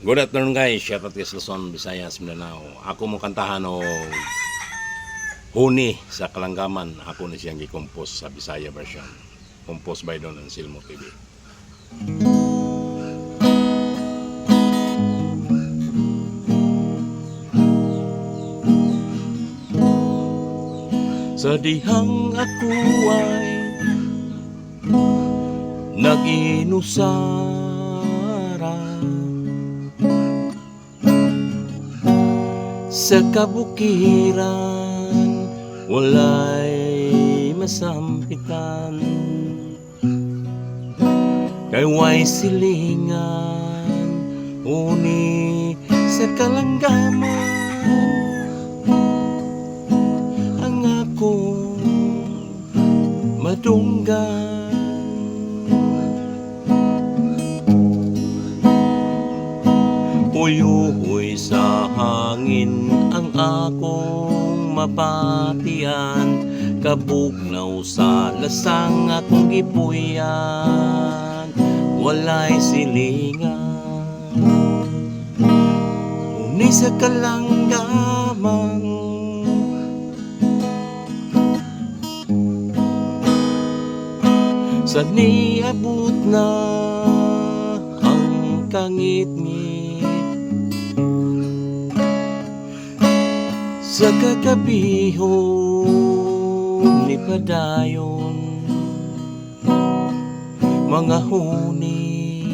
Good afternoon guys, shout out kay Luzon, Visayas, Mindanao. Ako mo kantahan o Huni sa Kalanggaman. Ako na siyang i-compose sa Bisaya version. Composed by Don Anselmo TV. Sa dihang ako ay nag-inusara, sa kabukiran walay masampitan, kay way silingan uni sa Kalanggaman. Ang akong madunggan, uyuhoy sa hangin ang akong mapatian, kabugnaw sa lasang akong gipuyan, walay silingan uni sa Kalanggaman. Sa niabot na ang kangit-ngit, sa kakabihon ni padayon, mga huni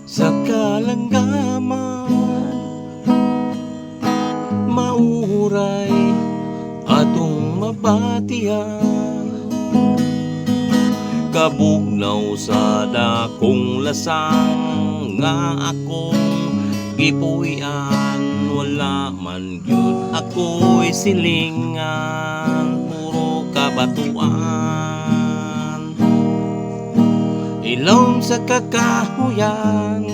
sa Kalanggaman, mauray atong mabatian, kabugnaw sa dakong lasang nga akong gipuyan, wala man gyud ako'y silingan, puro kabatuan, ilong sa kakahuyan.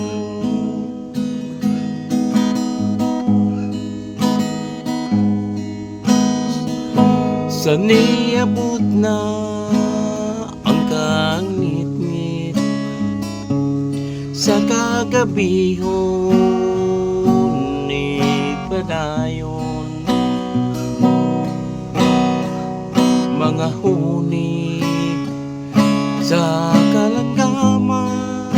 Sa niabot na ang kangit-ngit, sa kagabihon ni padayon, mga huni sa Kalanggaman,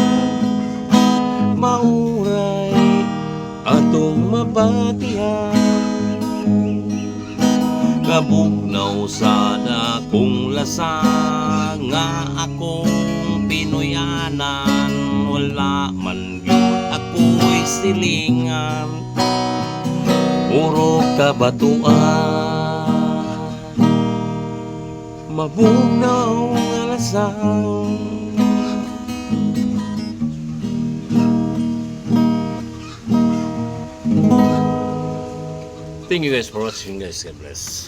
mauray atong mabatian, kabugnaw sa dakong lasang nga akong pinuyanan, wala man yun ako'y silingan, puro kabatuan, mabugnaw nga lasang. Thank you guys for watching guys. God bless.